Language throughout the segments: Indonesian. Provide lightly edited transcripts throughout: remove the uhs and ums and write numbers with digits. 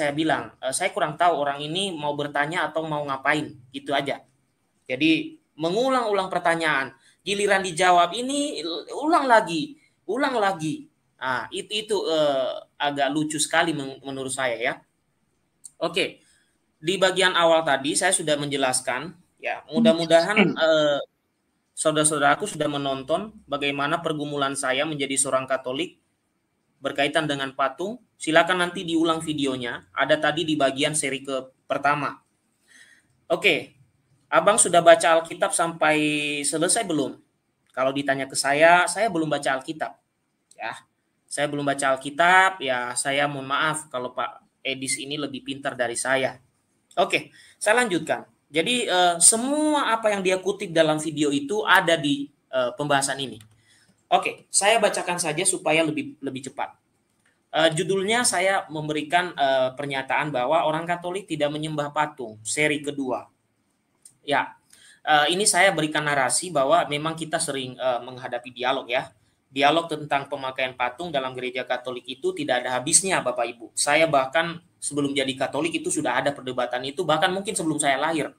saya bilang, saya kurang tahu orang ini mau bertanya atau mau ngapain, gitu aja. Jadi mengulang-ulang pertanyaan, giliran dijawab ini ulang lagi, ulang lagi. Nah, itu agak lucu sekali menurut saya ya. Oke, di bagian awal tadi saya sudah menjelaskan ya. Mudah-mudahan saudara-saudaraku sudah menonton bagaimana pergumulan saya menjadi seorang Katolik berkaitan dengan patung. Silakan nanti diulang videonya. Ada tadi di bagian seri pertama. Oke, Abang sudah baca Alkitab sampai selesai belum? Kalau ditanya ke saya belum baca Alkitab. Ya, saya belum baca Alkitab. Ya, saya mohon maaf kalau Pak Edis ini lebih pintar dari saya. Oke, saya lanjutkan. Jadi semua apa yang dia kutip dalam video itu ada di pembahasan ini. Oke, saya bacakan saja supaya lebih cepat. Judulnya saya memberikan pernyataan bahwa orang Katolik tidak menyembah patung, seri kedua. Ya, ini saya berikan narasi bahwa memang kita sering menghadapi dialog ya. Dialog tentang pemakaian patung dalam gereja Katolik itu tidak ada habisnya, Bapak Ibu. Saya bahkan sebelum jadi Katolik itu sudah ada perdebatan itu, bahkan mungkin sebelum saya lahir.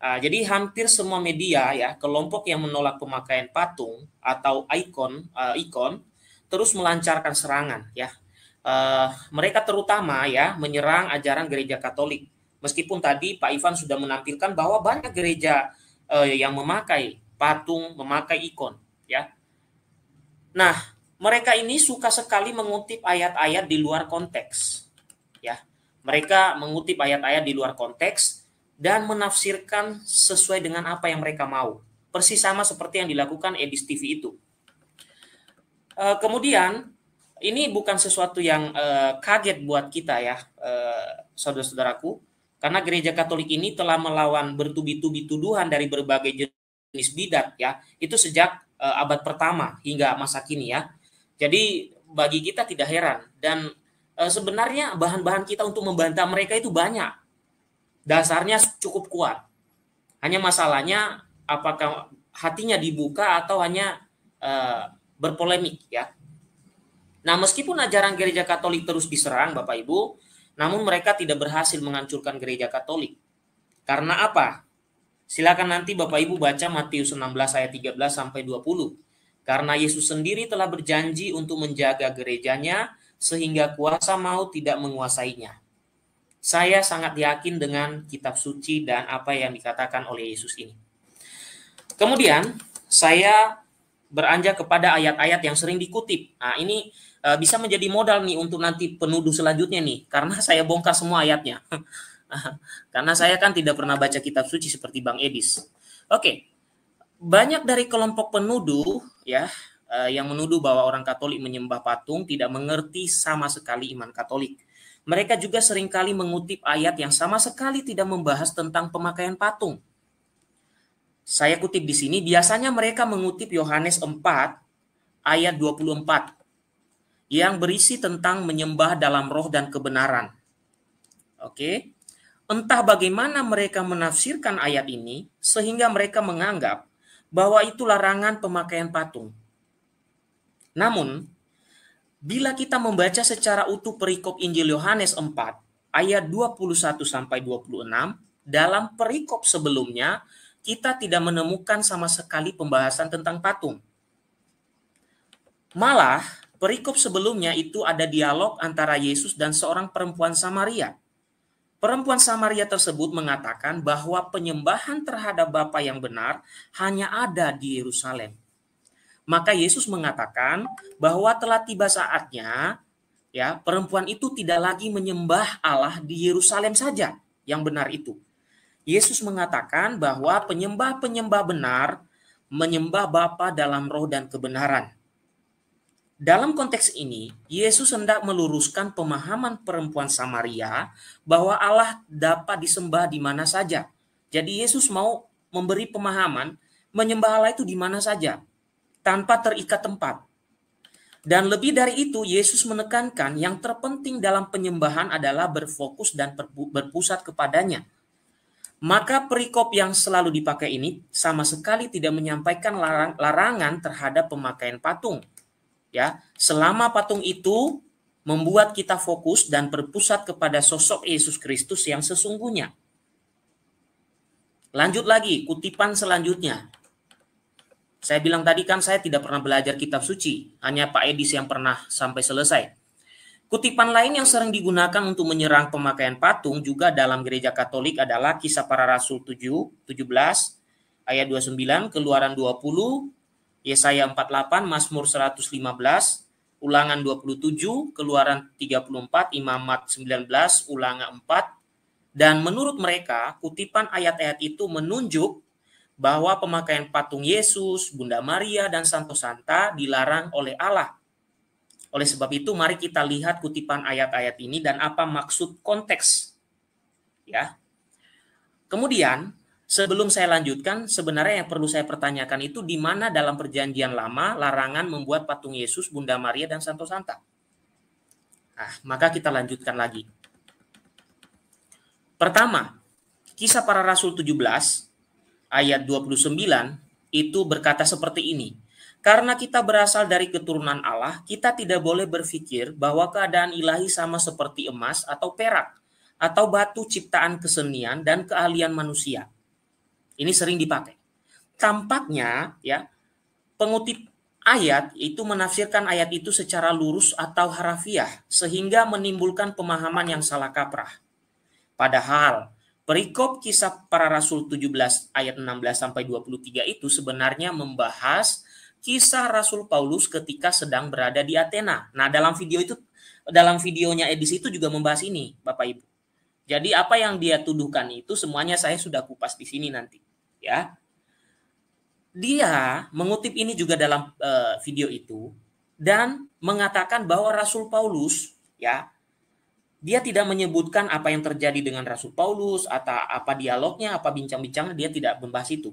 Jadi hampir semua media ya, kelompok yang menolak pemakaian patung atau ikon terus melancarkan serangan ya. Mereka terutama ya menyerang ajaran gereja Katolik. Meskipun tadi Pak Ivan sudah menampilkan bahwa banyak gereja yang memakai patung, memakai ikon ya. Nah, mereka ini suka sekali mengutip ayat-ayat di luar konteks ya. Mereka mengutip ayat-ayat di luar konteks dan menafsirkan sesuai dengan apa yang mereka mau. Persis sama seperti yang dilakukan Edis TV itu. Kemudian ini bukan sesuatu yang kaget buat kita ya, saudara-saudaraku, karena gereja Katolik ini telah melawan bertubi-tubi tuduhan dari berbagai jenis bidat ya, itu sejak abad pertama hingga masa kini ya. Jadi bagi kita tidak heran dan sebenarnya bahan-bahan kita untuk membantah mereka itu banyak, dasarnya cukup kuat. Hanya masalahnya apakah hatinya dibuka atau hanya berpolemik ya. Nah, meskipun ajaran gereja Katolik terus diserang, Bapak Ibu, namun mereka tidak berhasil menghancurkan gereja Katolik. Karena apa? Silakan nanti Bapak Ibu baca Matius 16 ayat 13 sampai 20. Karena Yesus sendiri telah berjanji untuk menjaga gerejanya sehingga kuasa maut tidak menguasainya. Saya sangat yakin dengan kitab suci dan apa yang dikatakan oleh Yesus ini. Kemudian saya beranjak kepada ayat-ayat yang sering dikutip. Nah, ini bisa menjadi modal nih untuk nanti penuduh selanjutnya nih, karena saya bongkar semua ayatnya. Karena saya kan tidak pernah baca kitab suci seperti Bang Edis. Oke, banyak dari kelompok penuduh ya yang menuduh bahwa orang Katolik menyembah patung tidak mengerti sama sekali iman Katolik. Mereka juga seringkali mengutip ayat yang sama sekali tidak membahas tentang pemakaian patung. Saya kutip di sini, biasanya mereka mengutip Yohanes 4 ayat 24 yang berisi tentang menyembah dalam roh dan kebenaran. Oke. Entah bagaimana mereka menafsirkan ayat ini sehingga mereka menganggap bahwa itu larangan pemakaian patung. Namun, bila kita membaca secara utuh perikop Injil Yohanes 4 ayat 21 sampai 26, dalam perikop sebelumnya kita tidak menemukan sama sekali pembahasan tentang patung. Malah, perikop sebelumnya itu ada dialog antara Yesus dan seorang perempuan Samaria. Perempuan Samaria tersebut mengatakan bahwa penyembahan terhadap Bapa yang benar hanya ada di Yerusalem. Maka Yesus mengatakan bahwa telah tiba saatnya ya perempuan itu tidak lagi menyembah Allah di Yerusalem saja yang benar itu. Yesus mengatakan bahwa penyembah-penyembah benar menyembah Bapa dalam roh dan kebenaran. Dalam konteks ini, Yesus hendak meluruskan pemahaman perempuan Samaria bahwa Allah dapat disembah di mana saja. Jadi Yesus mau memberi pemahaman menyembah Allah itu di mana saja, tanpa terikat tempat. Dan lebih dari itu, Yesus menekankan yang terpenting dalam penyembahan adalah berfokus dan berpusat kepadanya. Maka perikop yang selalu dipakai ini sama sekali tidak menyampaikan larangan terhadap pemakaian patung. Ya, selama patung itu membuat kita fokus dan berpusat kepada sosok Yesus Kristus yang sesungguhnya. Lanjut lagi, kutipan selanjutnya. Saya bilang tadi kan saya tidak pernah belajar kitab suci, hanya Pak Edis yang pernah sampai selesai. Kutipan lain yang sering digunakan untuk menyerang pemakaian patung juga dalam gereja Katolik adalah Kisah Para Rasul 17 ayat 29, Keluaran 20, Yesaya 48, Mazmur 115, Ulangan 27, Keluaran 34, Imamat 19, Ulangan 4. Dan menurut mereka, kutipan ayat-ayat itu menunjuk bahwa pemakaian patung Yesus, Bunda Maria, dan Santo Santa dilarang oleh Allah. Oleh sebab itu, mari kita lihat kutipan ayat-ayat ini dan apa maksud konteks. Ya. Kemudian, sebelum saya lanjutkan, sebenarnya yang perlu saya pertanyakan itu di mana dalam Perjanjian Lama larangan membuat patung Yesus, Bunda Maria, dan Santo Santa. Nah, maka kita lanjutkan lagi. Pertama, Kisah Para Rasul 17 ayat 29 itu berkata seperti ini. Karena kita berasal dari keturunan Allah, kita tidak boleh berpikir bahwa keadaan ilahi sama seperti emas atau perak, atau batu ciptaan kesenian dan keahlian manusia. Ini sering dipakai. Tampaknya ya, pengutip ayat itu menafsirkan ayat itu secara lurus atau harafiah, sehingga menimbulkan pemahaman yang salah kaprah. Padahal perikop Kisah Para Rasul 17 ayat 16-23 itu sebenarnya membahas kisah Rasul Paulus ketika sedang berada di Athena. Nah, dalam videonya Edis itu juga membahas ini, Bapak Ibu. Jadi apa yang dia tuduhkan itu semuanya saya sudah kupas di sini nanti, ya. Dia mengutip ini juga dalam video itu dan mengatakan bahwa Rasul Paulus, ya, dia tidak menyebutkan apa yang terjadi dengan Rasul Paulus atau apa dialognya, apa bincang-bincangnya, dia tidak membahas itu.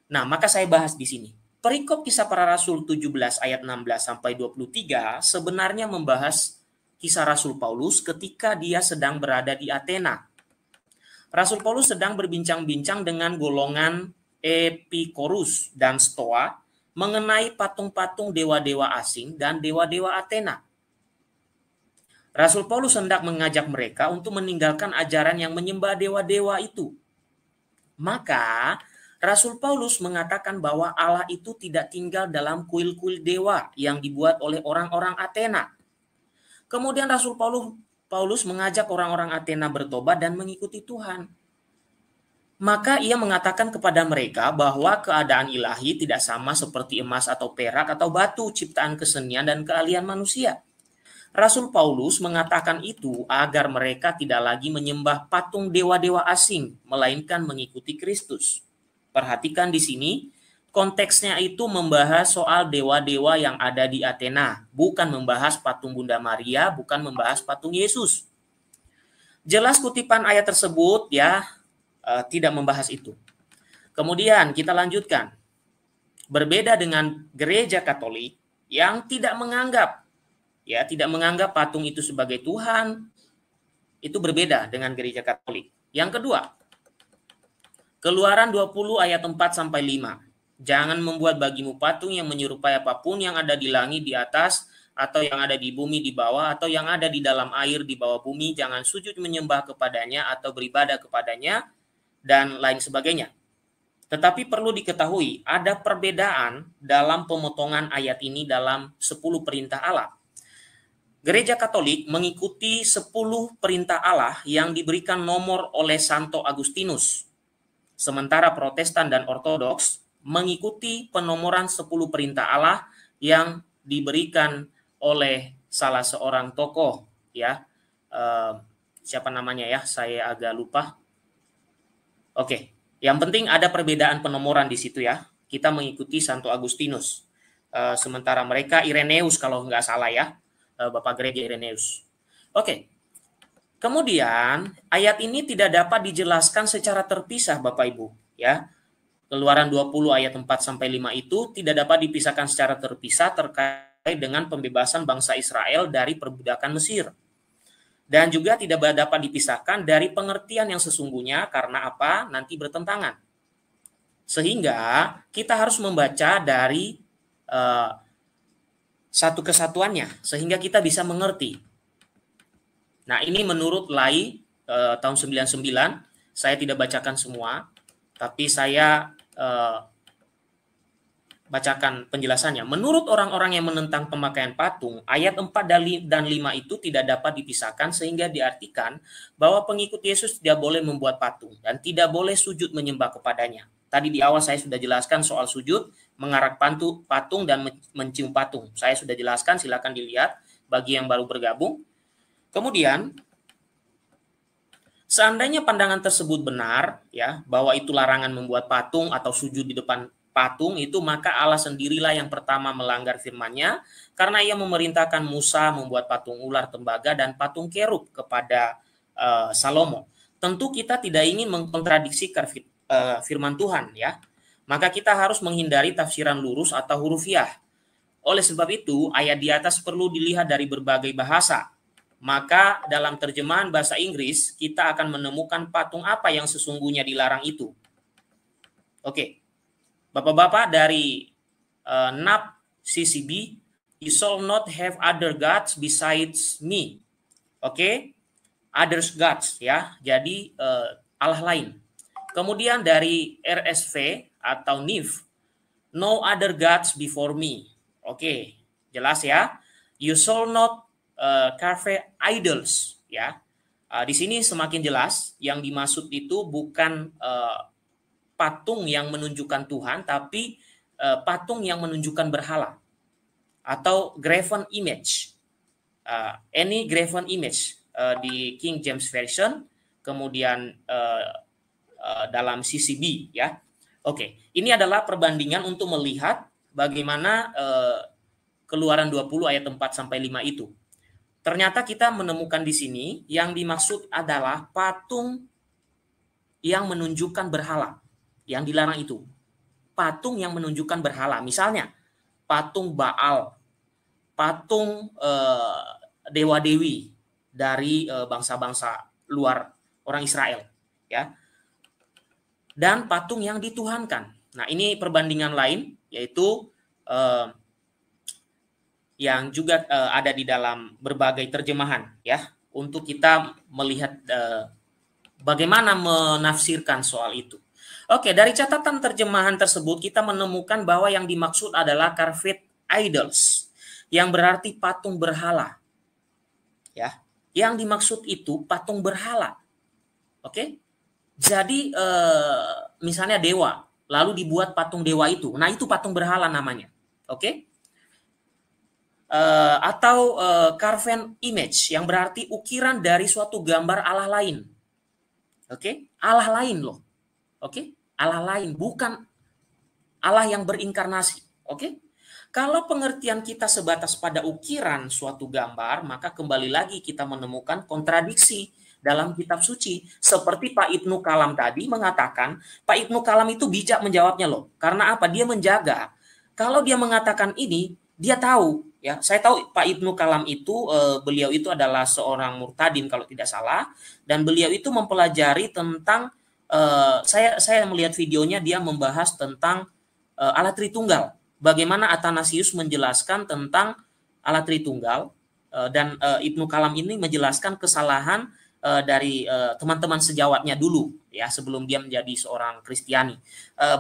Nah, maka saya bahas di sini. Perikop Kisah Para Rasul 17 ayat 16-23 sebenarnya membahas kisah Rasul Paulus ketika dia sedang berada di Athena. Rasul Paulus sedang berbincang-bincang dengan golongan Epikorus dan Stoa mengenai patung-patung dewa-dewa asing dan dewa-dewa Athena. Rasul Paulus hendak mengajak mereka untuk meninggalkan ajaran yang menyembah dewa-dewa itu. Maka Rasul Paulus mengatakan bahwa Allah itu tidak tinggal dalam kuil-kuil dewa yang dibuat oleh orang-orang Athena. Kemudian Rasul Paulus mengajak orang-orang Athena bertobat dan mengikuti Tuhan. Maka ia mengatakan kepada mereka bahwa keadaan ilahi tidak sama seperti emas atau perak atau batu ciptaan kesenian dan keahlian manusia. Rasul Paulus mengatakan itu agar mereka tidak lagi menyembah patung dewa-dewa asing, melainkan mengikuti Kristus. Perhatikan di sini, konteksnya itu membahas soal dewa-dewa yang ada di Athena, bukan membahas patung Bunda Maria, bukan membahas patung Yesus. Jelas kutipan ayat tersebut ya tidak membahas itu. Kemudian kita lanjutkan. Berbeda dengan gereja Katolik yang tidak menganggap patung itu sebagai Tuhan, itu berbeda dengan gereja Katolik. Yang kedua, Keluaran 20 ayat 4-5. Jangan membuat bagimu patung yang menyerupai apapun yang ada di langit di atas, atau yang ada di bumi di bawah, atau yang ada di dalam air di bawah bumi. Jangan sujud menyembah kepadanya atau beribadah kepadanya, dan lain sebagainya. Tetapi perlu diketahui, ada perbedaan dalam pemotongan ayat ini dalam 10 perintah Allah. Gereja Katolik mengikuti 10 perintah Allah yang diberikan nomor oleh Santo Agustinus. Sementara Protestan dan Ortodoks mengikuti penomoran 10 perintah Allah yang diberikan oleh salah seorang tokoh, ya. Siapa namanya ya? Saya agak lupa. Oke, yang penting ada perbedaan penomoran di situ ya. Kita mengikuti Santo Agustinus. Sementara mereka Ireneus kalau nggak salah ya. Bapak Gereja Ireneus. Oke. Kemudian ayat ini tidak dapat dijelaskan secara terpisah Bapak Ibu, ya. Keluaran 20 ayat 4-5 itu tidak dapat dipisahkan secara terpisah terkait dengan pembebasan bangsa Israel dari perbudakan Mesir. Dan juga tidak dapat dipisahkan dari pengertian yang sesungguhnya karena apa? Nanti bertentangan. Sehingga kita harus membaca dari satu kesatuannya sehingga kita bisa mengerti. Nah, ini menurut Lai tahun 99, saya tidak bacakan semua, tapi saya bacakan penjelasannya. Menurut orang-orang yang menentang pemakaian patung, ayat 4 dan 5 itu tidak dapat dipisahkan sehingga diartikan bahwa pengikut Yesus tidak boleh membuat patung dan tidak boleh sujud menyembah kepadanya. Tadi di awal saya sudah jelaskan soal sujud, mengarak patung dan mencium patung. Saya sudah jelaskan, silakan dilihat bagi yang baru bergabung. Kemudian, seandainya pandangan tersebut benar, ya, bahwa itu larangan membuat patung atau sujud di depan patung itu, maka Allah sendirilah yang pertama melanggar firman-Nya karena Ia memerintahkan Musa membuat patung ular tembaga dan patung kerub kepada Salomo. Tentu kita tidak ingin mengkontradiksi firman Tuhan, ya. Maka kita harus menghindari tafsiran lurus atau hurufiah. Oleh sebab itu, ayat di atas perlu dilihat dari berbagai bahasa. Maka dalam terjemahan bahasa Inggris, kita akan menemukan patung apa yang sesungguhnya dilarang itu. Oke. Bapak-bapak dari NAP CCB, you shall not have other gods besides me. Oke, others gods, ya. Jadi Allah lain. Kemudian dari RSV atau NIV, no other gods before me. Oke, jelas ya. You shall not carve idols, ya. Di sini semakin jelas yang dimaksud itu bukan patung yang menunjukkan Tuhan, tapi patung yang menunjukkan berhala atau graven image. Any graven image di King James Version, kemudian dalam CCB, ya. Oke, ini adalah perbandingan untuk melihat bagaimana Keluaran 20 ayat 4 sampai 5 itu. Ternyata kita menemukan di sini yang dimaksud adalah patung yang menunjukkan berhala. Yang dilarang itu patung yang menunjukkan berhala, misalnya patung Baal, patung dewa-dewi dari bangsa-bangsa luar orang Israel, ya, dan patung yang dituhankan. Nah, ini perbandingan lain, yaitu yang juga ada di dalam berbagai terjemahan, ya, untuk kita melihat bagaimana menafsirkan soal itu. Oke, dari catatan terjemahan tersebut kita menemukan bahwa yang dimaksud adalah carved idols, yang berarti patung berhala. Ya, yang dimaksud itu patung berhala. Oke, jadi misalnya dewa, lalu dibuat patung dewa itu, nah itu patung berhala namanya. Oke, atau carven image, yang berarti ukiran dari suatu gambar Allah lain. Oke, Allah lain loh. Oke, Allah lain, bukan Allah yang berinkarnasi. Oke, kalau pengertian kita sebatas pada ukiran suatu gambar, maka kembali lagi kita menemukan kontradiksi dalam kitab suci. Seperti Pak Ibnu Kalam tadi mengatakan, Pak Ibnu Kalam itu bijak menjawabnya loh. Karena apa? Dia menjaga. Kalau dia mengatakan ini, dia tahu. Ya, saya tahu Pak Ibnu Kalam itu, beliau itu adalah seorang murtadin kalau tidak salah, dan beliau itu mempelajari tentang saya melihat videonya, dia membahas tentang Allah Tritunggal. Bagaimana Athanasius menjelaskan tentang Allah Tritunggal, dan Ibnu Kalam ini menjelaskan kesalahan dari teman-teman sejawatnya dulu, ya, sebelum dia menjadi seorang Kristiani.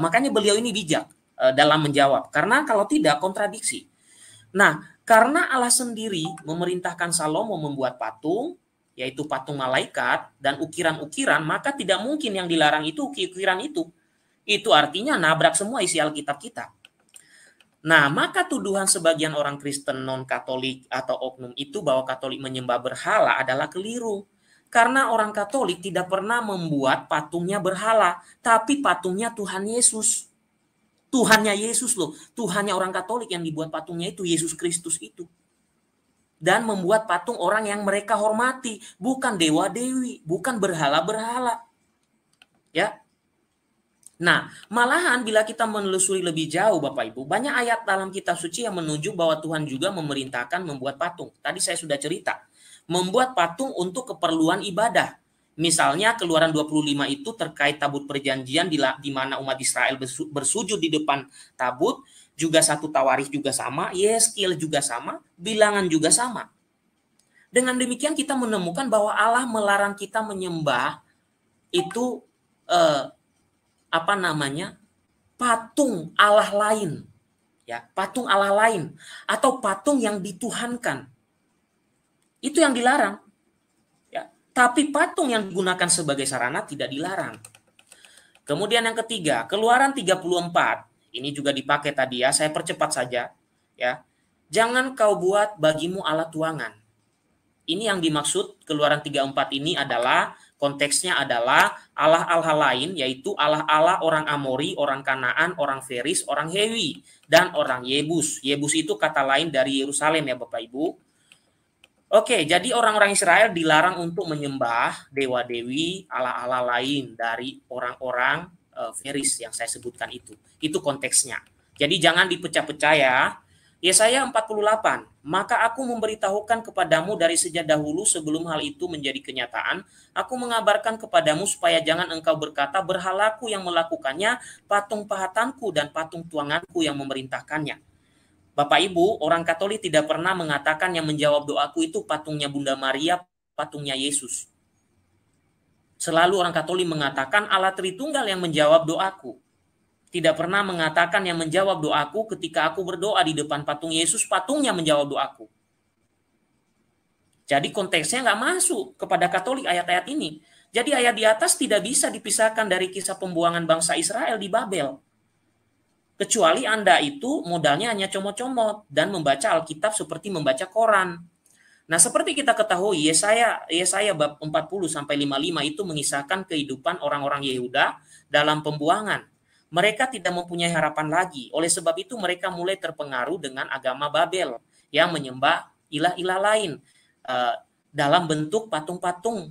Makanya beliau ini bijak dalam menjawab, karena kalau tidak kontradiksi. Nah, karena Allah sendiri memerintahkan Salomo membuat patung, yaitu patung malaikat dan ukiran-ukiran, maka tidak mungkin yang dilarang itu ukiran itu. Itu artinya nabrak semua isi Alkitab kita. Nah, maka tuduhan sebagian orang Kristen non-Katolik atau oknum itu bahwa Katolik menyembah berhala adalah keliru. Karena orang Katolik tidak pernah membuat patungnya berhala, tapi patungnya Tuhan Yesus. Tuhannya Yesus loh. Tuhannya orang Katolik yang dibuat patungnya itu Yesus Kristus itu. Dan membuat patung orang yang mereka hormati, bukan dewa-dewi, bukan berhala-berhala. Ya. Nah, malahan bila kita menelusuri lebih jauh Bapak Ibu, banyak ayat dalam kitab suci yang menunjuk bahwa Tuhan juga memerintahkan membuat patung. Tadi saya sudah cerita, membuat patung untuk keperluan ibadah. Misalnya Keluaran 25 itu terkait tabut perjanjian di mana umat Israel bersujud di depan tabut, juga 1 Tawarikh juga sama, Yeskiel juga sama, Bilangan juga sama. Dengan demikian kita menemukan bahwa Allah melarang kita menyembah itu patung Allah lain, ya, patung Allah lain atau patung yang dituhankan. Itu yang dilarang. Ya, tapi patung yang digunakan sebagai sarana tidak dilarang. Kemudian yang ketiga, Keluaran 34. Ini juga dipakai tadi ya, saya percepat saja, ya. Jangan kau buat bagimu alat tuangan. Ini yang dimaksud Keluaran 34 ini adalah konteksnya adalah Allah-Allah lain, yaitu Allah-Allah orang Amori, orang Kanaan, orang Feris, orang Hewi, dan orang Yebus. Yebus itu kata lain dari Yerusalem ya Bapak Ibu. Oke, jadi orang-orang Israel dilarang untuk menyembah dewa-dewi, Allah-Allah lain dari orang-orang Feris yang saya sebutkan itu. Itu konteksnya. Jadi jangan dipecah-pecah ya. Yesaya 48, maka aku memberitahukan kepadamu dari sejak dahulu sebelum hal itu menjadi kenyataan, aku mengabarkan kepadamu supaya jangan engkau berkata berhalaku yang melakukannya, patung pahatanku dan patung tuanganku yang memerintahkannya. Bapak Ibu, orang Katolik tidak pernah mengatakan yang menjawab doaku itu patungnya Bunda Maria, patungnya Yesus. Selalu orang Katolik mengatakan Allah Tritunggal yang menjawab doaku. Tidak pernah mengatakan yang menjawab doaku ketika aku berdoa di depan patung Yesus, patungnya menjawab doaku. Jadi konteksnya nggak masuk kepada Katolik ayat-ayat ini. Jadi ayat di atas tidak bisa dipisahkan dari kisah pembuangan bangsa Israel di Babel. Kecuali Anda itu modalnya hanya comot-comot dan membaca Alkitab seperti membaca koran. Nah, seperti kita ketahui, Yesaya bab 40 sampai 55 itu mengisahkan kehidupan orang-orang Yehuda dalam pembuangan. Mereka tidak mempunyai harapan lagi. Oleh sebab itu mereka mulai terpengaruh dengan agama Babel yang menyembah ilah-ilah lain dalam bentuk patung-patung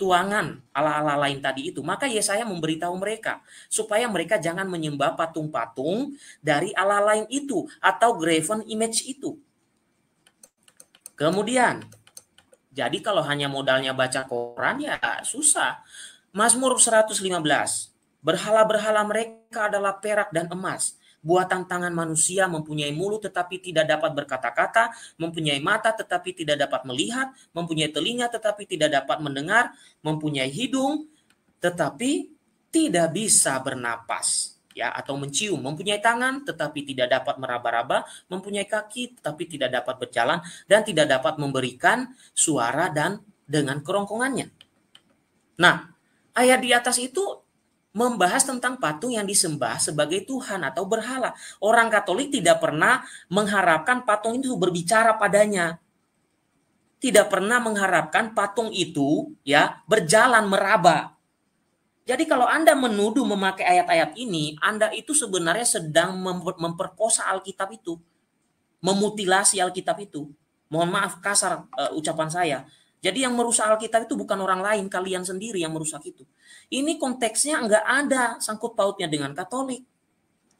tuangan Allah-Allah lain tadi itu. Maka Yesaya memberitahu mereka supaya mereka jangan menyembah patung-patung dari Allah lain itu atau graven image itu. Kemudian, jadi kalau hanya modalnya baca koran ya susah. Mazmur 115. Berhala-berhala mereka adalah perak dan emas. Buatan tangan manusia, mempunyai mulut tetapi tidak dapat berkata-kata, mempunyai mata tetapi tidak dapat melihat, mempunyai telinga tetapi tidak dapat mendengar, mempunyai hidung tetapi tidak bisa bernapas, ya, atau mencium, mempunyai tangan tetapi tidak dapat meraba-raba, mempunyai kaki tetapi tidak dapat berjalan dan tidak dapat memberikan suara dan dengan kerongkongannya. Nah, ayat di atas itu membahas tentang patung yang disembah sebagai Tuhan atau berhala. Orang Katolik tidak pernah mengharapkan patung itu berbicara padanya. Tidak pernah mengharapkan patung itu ya berjalan meraba. Jadi kalau Anda menuduh memakai ayat-ayat ini, Anda itu sebenarnya sedang memperkosa Alkitab itu. Memutilasi Alkitab itu. Mohon maaf kasar ucapan saya. Jadi yang merusak Alkitab itu bukan orang lain, kalian sendiri yang merusak itu. Ini konteksnya nggak ada sangkut pautnya dengan Katolik.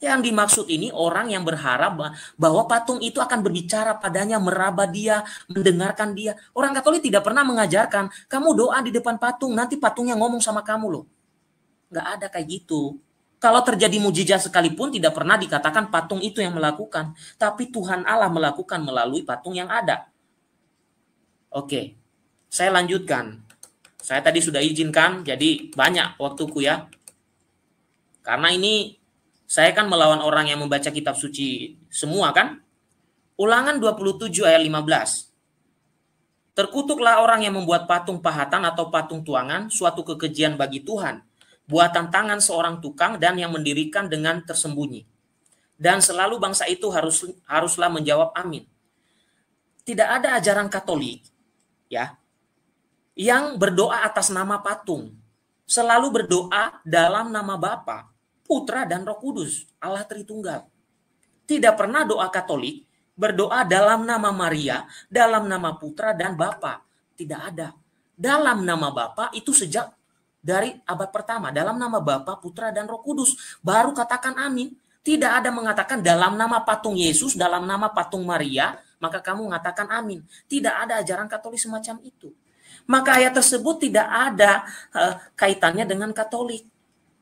Yang dimaksud ini orang yang berharap bahwa patung itu akan berbicara padanya, meraba dia, mendengarkan dia. Orang Katolik tidak pernah mengajarkan, kamu doa di depan patung, nanti patungnya ngomong sama kamu loh. Nggak ada kayak gitu. Kalau terjadi mujizat sekalipun tidak pernah dikatakan patung itu yang melakukan. Tapi Tuhan Allah melakukan melalui patung yang ada. Oke. Saya lanjutkan. Saya tadi sudah izinkan, jadi banyak waktuku ya. Karena ini saya kan melawan orang yang membaca kitab suci semua kan. Ulangan 27 ayat 15. Terkutuklah orang yang membuat patung pahatan atau patung tuangan, suatu kekejian bagi Tuhan. Buatan tangan seorang tukang dan yang mendirikan dengan tersembunyi. Dan selalu bangsa itu haruslah menjawab amin. Tidak ada ajaran Katolik ya yang berdoa atas nama patung. Selalu berdoa dalam nama Bapa, Putra dan Roh Kudus, Allah Tritunggal. Tidak pernah doa Katolik berdoa dalam nama Maria, dalam nama Putra dan Bapa. Tidak ada. Dalam nama Bapa itu sejak dari abad pertama. Dalam nama Bapa, Putra dan Roh Kudus. Baru katakan amin. Tidak ada mengatakan dalam nama patung Yesus, dalam nama patung Maria, maka kamu mengatakan amin. Tidak ada ajaran Katolik semacam itu. Maka ayat tersebut tidak ada kaitannya dengan Katolik.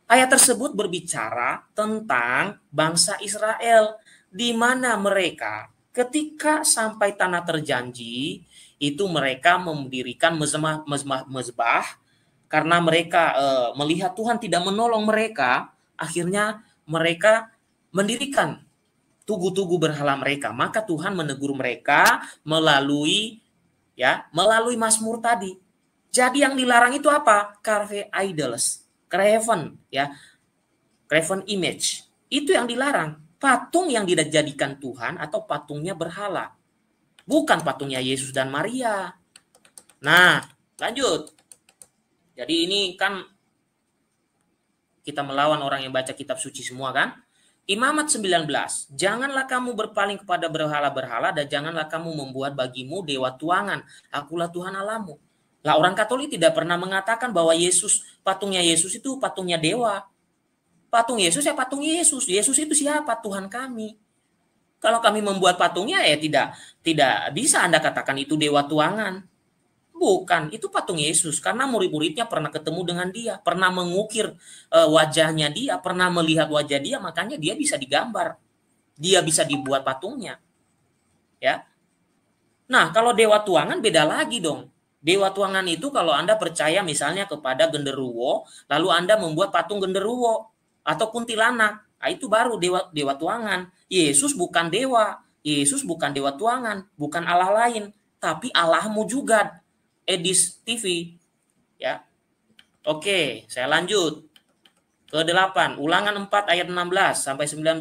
Ayat tersebut berbicara tentang bangsa Israel, di mana mereka ketika sampai tanah terjanji itu mereka mendirikan mezbah karena mereka melihat Tuhan tidak menolong mereka, akhirnya mereka mendirikan tugu-tugu berhala mereka. Maka Tuhan menegur mereka melalui Mazmur tadi. Jadi yang dilarang itu apa? Carve idols, graven graven image. Itu yang dilarang. Patung yang dijadikan Tuhan atau patungnya berhala. Bukan patungnya Yesus dan Maria. Nah, lanjut. Jadi ini kan kita melawan orang yang baca kitab suci semua kan? Imamat 19, janganlah kamu berpaling kepada berhala-berhala dan janganlah kamu membuat bagimu dewa tuangan. Akulah Tuhan Allahmu. Lah orang Katolik tidak pernah mengatakan bahwa patungnya Yesus itu patungnya dewa. Patung Yesus ya patung Yesus. Yesus itu siapa? Tuhan kami. Kalau kami membuat patungnya ya tidak bisa Anda katakan itu dewa tuangan. Bukan, itu patung Yesus karena murid-muridnya pernah ketemu dengan dia, pernah mengukir wajahnya dia, pernah melihat wajah dia, makanya dia bisa digambar. Dia bisa dibuat patungnya. Ya. Nah, kalau dewa tuangan beda lagi dong. Dewa tuangan itu kalau Anda percaya misalnya kepada genderuwo, lalu Anda membuat patung genderuwo atau kuntilanak. Nah, itu baru dewa tuangan. Yesus bukan dewa. Yesus bukan dewa tuangan, bukan Allah lain, tapi Allahmu juga. Edis TV ya. Oke, saya lanjut ke 8, Ulangan 4 ayat 16 sampai 19.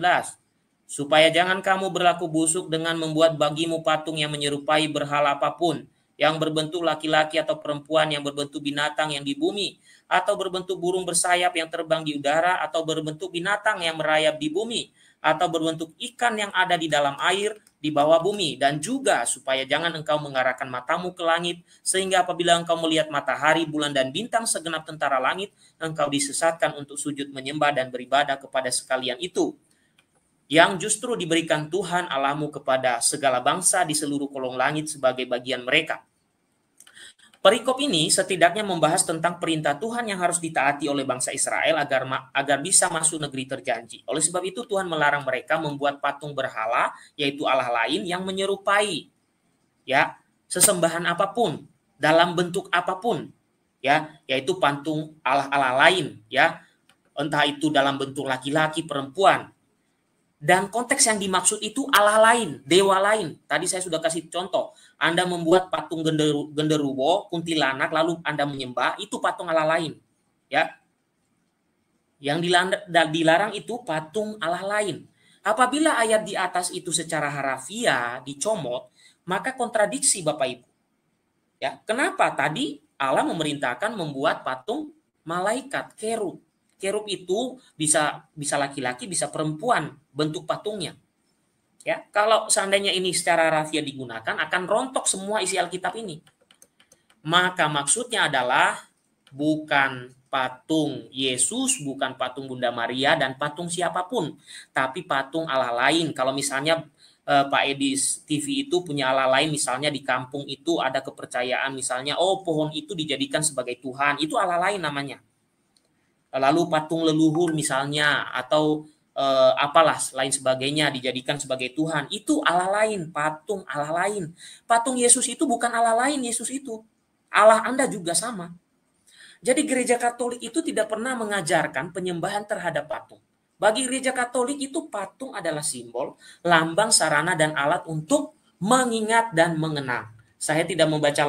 Supaya jangan kamu berlaku busuk dengan membuat bagimu patung yang menyerupai berhala apapun, yang berbentuk laki-laki atau perempuan, yang berbentuk binatang yang di bumi, atau berbentuk burung bersayap yang terbang di udara, atau berbentuk binatang yang merayap di bumi, atau berbentuk ikan yang ada di dalam air di bawah bumi, dan juga supaya jangan engkau mengarahkan matamu ke langit, sehingga apabila engkau melihat matahari, bulan, dan bintang segenap tentara langit, engkau disesatkan untuk sujud menyembah dan beribadah kepada sekalian itu, yang justru diberikan Tuhan Allahmu kepada segala bangsa di seluruh kolong langit sebagai bagian mereka. Perikop ini setidaknya membahas tentang perintah Tuhan yang harus ditaati oleh bangsa Israel agar bisa masuk negeri terjanji. Oleh sebab itu Tuhan melarang mereka membuat patung berhala, yaitu Allah lain yang menyerupai sesembahan apapun dalam bentuk apapun, yaitu patung Allah lain, entah itu dalam bentuk laki-laki, perempuan. Dan konteks yang dimaksud itu Allah lain, dewa lain. Tadi saya sudah kasih contoh. Anda membuat patung genderuwo, kuntilanak, lalu Anda menyembah, itu patung Allah lain. Ya. Yang dilarang itu patung Allah lain. Apabila ayat di atas itu secara harafiah dicomot, maka kontradiksi Bapak Ibu. Ya, kenapa tadi Allah memerintahkan membuat patung malaikat, kerub. Kerub itu bisa laki-laki, bisa perempuan bentuk patungnya. Ya, kalau seandainya ini secara rahasia digunakan akan rontok semua isi Alkitab ini. Maka maksudnya adalah bukan patung Yesus, bukan patung Bunda Maria dan patung siapapun, tapi patung Allah lain. Kalau misalnya Pak Edis TV itu punya Allah lain, misalnya di kampung itu ada kepercayaan misalnya pohon itu dijadikan sebagai Tuhan, itu Allah lain namanya. Lalu patung leluhur misalnya atau apalah lain sebagainya dijadikan sebagai Tuhan, itu Allah lain, patung Allah lain. Patung Yesus itu bukan Allah lain, Yesus itu Allah Anda juga sama. Jadi gereja Katolik itu tidak pernah mengajarkan penyembahan terhadap patung. Bagi gereja Katolik itu patung adalah simbol, lambang, sarana dan alat untuk mengingat dan mengenang. Saya tidak membaca